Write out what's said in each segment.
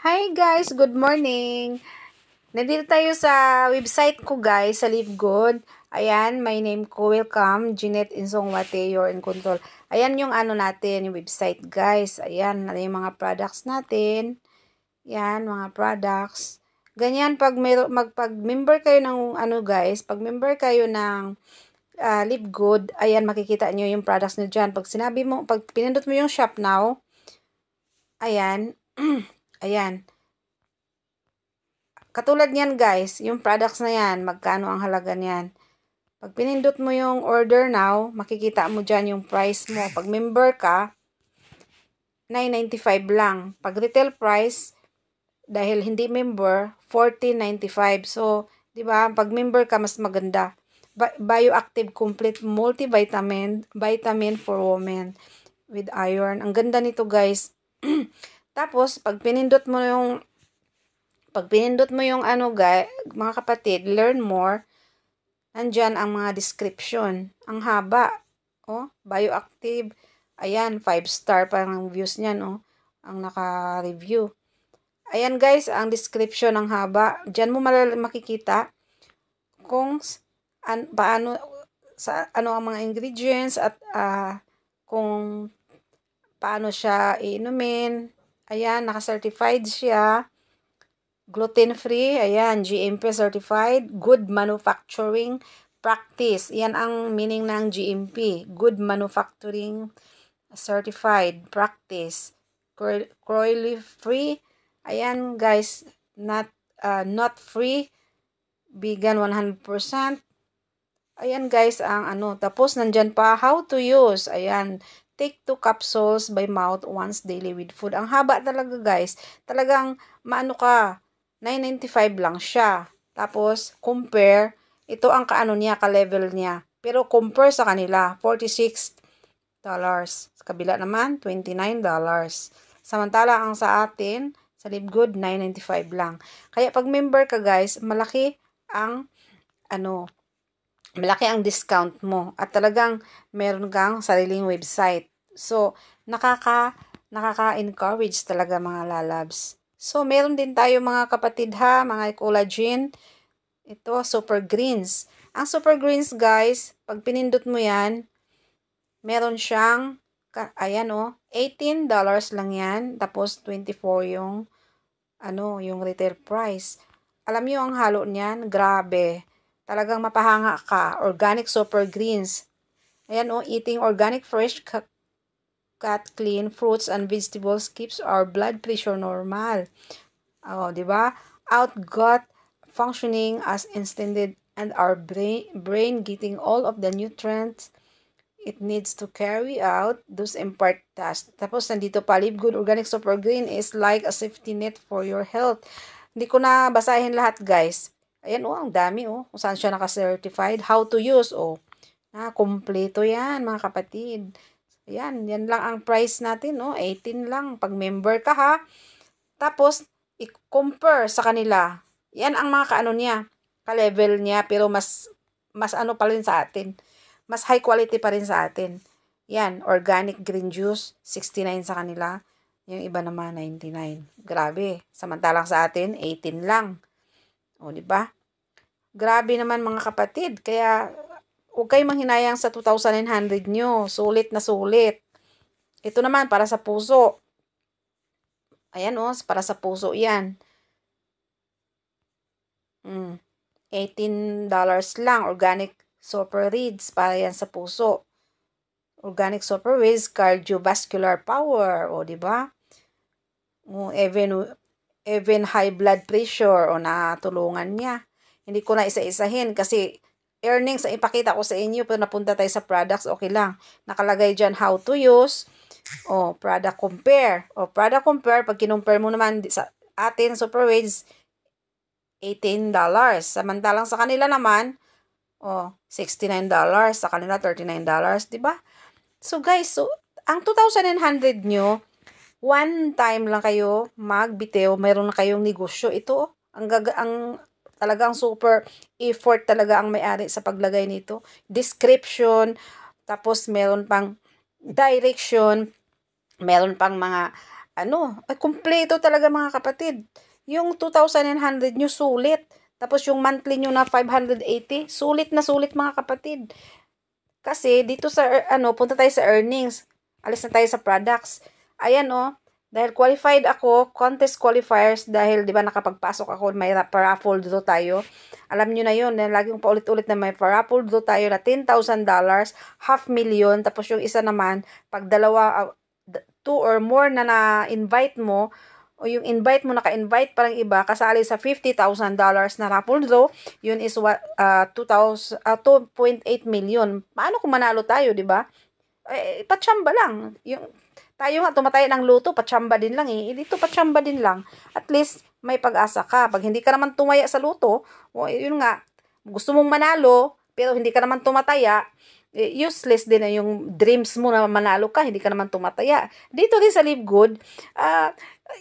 Hi guys, good morning. Nandito tayo sa website ko guys, sa Live Good. Ayan, my name ko, welcome, Jeanette Insongwate, you're in control. Ayan yung ano natin, yung website guys. Ayan, yung mga products natin. Yan, mga products. Ganyan, pag-member kayo ng ano guys, pag-member kayo ng Live Good, ayan, makikita nyo yung products nyo dyan. Pag sinabi mo, pag pinindot mo yung shop now, ayan, ayan. Katulad niyan guys, yung products na yan, magkano ang halaga niyan. Pag pinindot mo yung order now, makikita mo dyan yung price mo. Pag member ka, $9.95 lang. Pag retail price, dahil hindi member, $14.95. So, di ba, pag member ka, mas maganda. Bioactive Complete Multivitamin, Vitamin for Women with Iron. Ang ganda nito guys. Tapos, pag pinindot mo yung ano guys, mga kapatid, learn more, nandyan ang mga description. Ang haba. Oh, bioactive. Ayan, 5-star pa ang views niyan, oh. Ang naka-review. Ayan guys, ang description ng haba. Diyan mo makikita kung paano sa ano ang mga ingredients at kung paano siya iinumin. Ayan, naka-certified siya. Gluten-free, ayan, GMP certified, good manufacturing practice. Yan ang meaning ng GMP, good manufacturing certified practice. Cruelty free, ayan guys, not free, vegan 100%. Ayan guys, ang ano, tapos nandyan pa, how to use, ayan, take 2 capsules by mouth once daily with food. Ang haba talaga guys, talagang maano ka, $9.95 lang siya. Tapos, compare, ito ang kaano niya, ka-level niya. Pero compare sa kanila, $46. Sa kabila naman, $29. Samantala, ang sa atin, sa Live Good, $9.95 lang. Kaya pag member ka guys, malaki ang discount mo. At talagang meron kang sariling website. So, nakaka-encourage talaga mga lalabs. So, meron din tayo mga kapatid ha, mga collagen. Ito, Super Greens. Ang Super Greens guys, pag pinindot mo yan, meron siyang, ayan $18 lang yan. Tapos, 24 yung, yung retail price. Alam niyo ang halo niyan? Grabe. Talagang mapahanga ka. Organic Super Greens. Ayan eating organic fresh cut clean fruits and vegetables keeps our blood pressure normal. Oh, di ba? Outgut functioning as intended and our brain getting all of the nutrients it needs to carry out those important tasks. Tapos nandito pa, Live Good Organic Super Green is like a safety net for your health. Hindi ko na basahin lahat, guys. Ayan ang dami kung saan siya naka-certified. How to use kumpleto yan, mga kapatid. Ayan, yan lang ang price natin, 18 lang. Pag member ka ha. Tapos, i-compare sa kanila. Yan ang mga kaano niya, ka-level niya, pero mas ano pa rin sa atin. Mas high quality pa rin sa atin. Yan, organic green juice, 69 sa kanila. Yung iba naman, 99. Grabe. Samantalang sa atin, 18 lang. O, di ba? Grabe naman mga kapatid. Kaya, huwag kayong manghinayang sa 2,900 nyo. Sulit na sulit. Ito naman, para sa puso. Ayan para sa puso yan. $18 lang. Organic Super Reeds. Para yan sa puso. Organic Super Reeds, cardiovascular power. O, diba? Even high blood pressure. O, natulungan niya. Hindi ko na isa-isahin kasi earnings ang ipakita ko sa inyo pero napunta tayo sa products, okay lang. Nakalagay dyan how to use. Product compare. Product compare, pag kinumpare mo naman sa atin, Super Reeds, $18. Samantalang sa kanila naman, $69. Sa kanila, $39. Diba? So, guys, ang 2,900 nyo, one time lang kayo magbitiw, mayroon na kayong negosyo. Ito, ang talagang super effort talaga ang may-ari sa paglagay nito. Description, tapos meron pang direction, meron pang mga kumpleto talaga mga kapatid. Yung 2,900 nyo sulit. Tapos yung monthly nyo na 580, sulit na sulit mga kapatid. Kasi dito sa punta tayo sa earnings. Alis na tayo sa products. Ayan dahil qualified ako, contest qualifiers, dahil 'di ba nakapagpasok ako, may raffle dito tayo. Alam niyo na 'yon, laging paulit-ulit na may raffle dito tayo na $10,000, $500,000, tapos yung isa naman pag dalawa 2 or more na na-invite mo, o yung invite mo, naka-invite parang iba, kasali sa $50,000 na raffle draw, yun is 2.8 million. Paano kung manalo tayo, di ba? Patsamba lang. Tayo nga, tumatay ng luto, patsamba din lang Dito, patsamba din lang. At least, may pag-asa ka. Pag hindi ka naman tumaya sa luto, yun nga, gusto mong manalo, pero hindi ka naman tumataya, useless din na yung dreams mo na manalo ka, hindi ka naman tumataya. Dito din sa Live Good,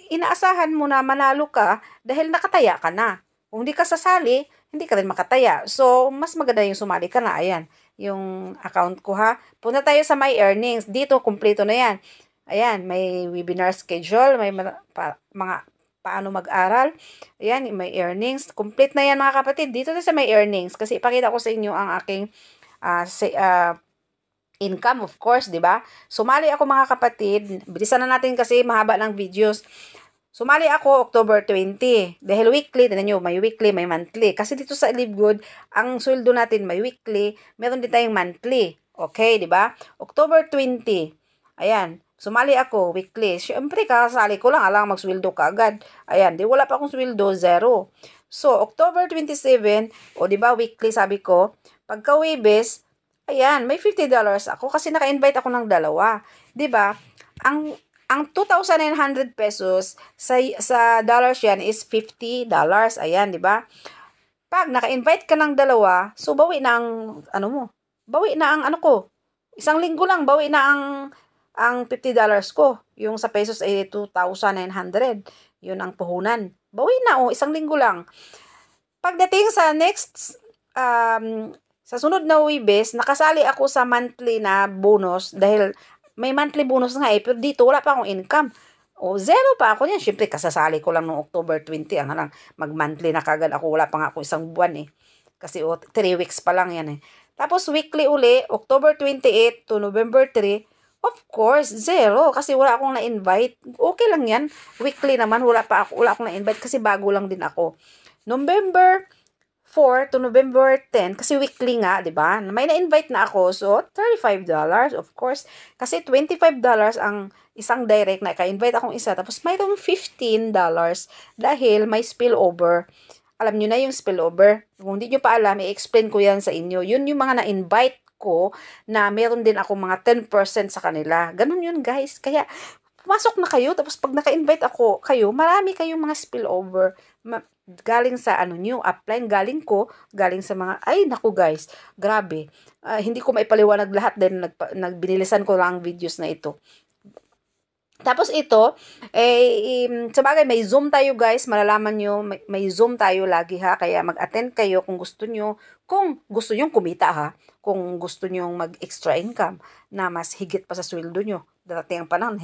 inaasahan mo na manalo ka dahil nakataya ka na. Kung hindi ka sasali, hindi ka rin makataya. So, mas maganda yung sumali ka na. Ayan, yung account ko ha. Punta tayo sa My Earnings. Dito, kumpleto na yan. Ayan, may webinar schedule, may mga paano mag-aral. Ayan, may earnings. Complete na yan mga kapatid. Dito na sa may earnings. Kasi ipakita ko sa inyo ang aking income, of course, di ba? Sumali ako mga kapatid. Bilisan na natin kasi mahaba ng videos. Sumali ako October 20. Dahil weekly, tinan nyo, may weekly, may monthly. Kasi dito sa Live Good, ang sweldo natin may weekly, meron din tayong monthly. Okay, di ba? October 20. Ayan. Sumali ako weekly. Siyempre, kakasali ko lang, alang magsweldo ka agad. Ayan, di wala pa akong sweldo, zero. So, October 27, di ba, weekly sabi ko, pagka Webes, ayan, may $50 ako kasi naka-invite ako ng dalawa. 'Di ba? Ang 2,900 pesos sa dollars yan is $50. Ayan, 'di ba? Pag naka-invite ka ng dalawa, so bawi na ang bawi na ang ko. Isang linggo lang bawi na ang $50 ko. Yung sa pesos ay 2,900. Yun ang puhunan. Bawi na isang linggo lang. Pagdating sa next sa sunod na Webes, nakasali ako sa monthly na bonus dahil may monthly bonus nga pero dito wala pa akong income. Zero pa ako niyan. Siyempre, kasasali ko lang noong October 20. Mag-monthly na kagad ako. Wala pa nga ako isang buwan Kasi 3 weeks pa lang yan Tapos weekly uli, October 28 to November 3. Of course, zero. Kasi wala akong na-invite. Okay lang yan. Weekly naman, wala akong na-invite kasi bago lang din ako. November 4 to November 10, kasi weekly nga, di ba? May na-invite na ako, so $35, of course. Kasi $25 ang isang direct na ka-invite akong isa, tapos mayroong $15 dahil may spillover. Alam nyo na yung spillover. Kung hindi nyo pa alam, i-explain ko yan sa inyo. Yun yung mga na-invite ko na meron din ako mga 10% sa kanila. Ganun yun, guys. Kaya, pumasok na kayo, tapos pag naka-invite ako kayo, marami kayong mga spillover. Galing sa nyo, upline, galing sa mga, ay naku guys, grabe. Hindi ko maipaliwanag lahat dahil nagbinilisan ko lang ang videos na ito. Tapos ito, sa bagay, may Zoom tayo guys, malalaman nyo, may Zoom tayo lagi ha, kaya mag-attend kayo kung gusto nyo kumita ha, kung gusto nyo mag-extra income na mas higit pa sa sweldo nyo. Darating ang panahon,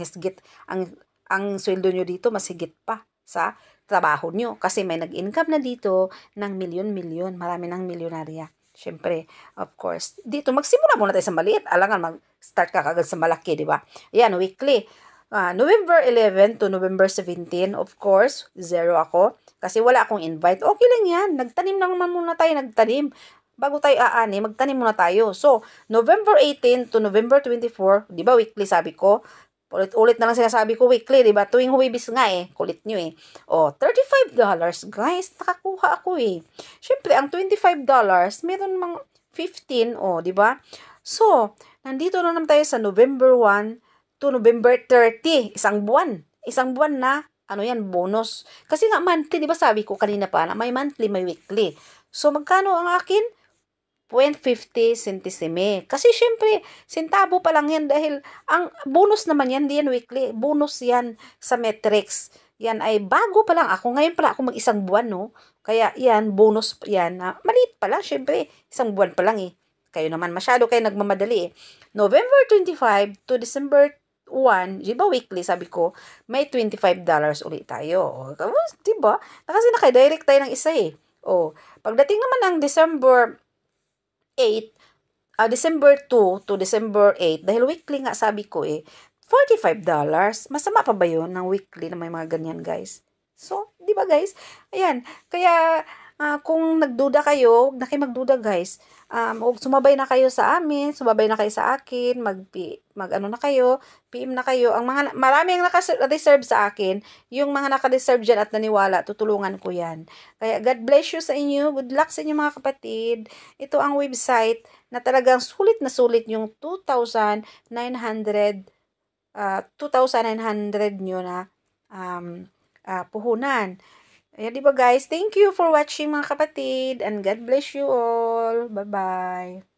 ang sweldo nyo dito mas higit pa sa trabaho nyo, kasi may nag-income na dito ng milyon-milyon, marami ng milyonarya. Siyempre, of course, dito magsimula muna tayo sa maliit, alangan mag-start ka kagad sa malaki, di ba? Yan, weekly. November 11 to November 17, of course, zero ako. Kasi wala akong invite. Okay lang yan. Nagtanim naman muna tayo, Bago tayo magtanim muna tayo. So, November 18 to November 24, di ba weekly sabi ko? Ulit-ulit na lang sinasabi ko weekly, di ba? Tuwing Huwebes nga kulit nyo $35, guys. Nakakuha ako Siyempre, ang $25, meron mang 15, di ba? So, nandito na naman tayo sa November 1 to November 30, isang buwan. Isang buwan na, bonus. Kasi nga monthly, di ba sabi ko kanina pa na may monthly, may weekly. So, magkano ang akin? 0.50 centesime. Kasi syempre, sentabo pa lang yan dahil ang bonus naman yan, di yan weekly. Bonus yan sa metrics. Yan ay bago pa lang ako. Ngayon pala ako mag-isang buwan, no? Kaya yan, bonus yan. Maliit pa lang, syempre. Isang buwan pa lang Kayo naman, masyado kayo nagmamadali November 25 to December di ba weekly, sabi ko, may $25 ulit tayo. Di ba? Kasi naka-direct tayo ng isa eh. Pagdating naman ng December 8, December 2 to December 8, dahil weekly nga sabi ko eh, $45. Masama pa ba yun ng weekly na may mga ganyan, guys? So, di ba guys? Ayan, kaya kung nagduda kayo, huwag na kayo magduda guys. Sumabay na kayo sa amin, sumabay na kayo sa akin, ano na kayo, PM na kayo. Maraming naka-reserve sa akin, yung mga naka-reserve dyan at naniwala, tutulungan ko yan. Kaya God bless you sa inyo, good luck sa inyo mga kapatid. Ito ang website na talagang sulit na sulit yung 2,900 nyo na puhunan. Ayan, di ba guys? Thank you for watching mga kapatid and God bless you all. Bye-bye.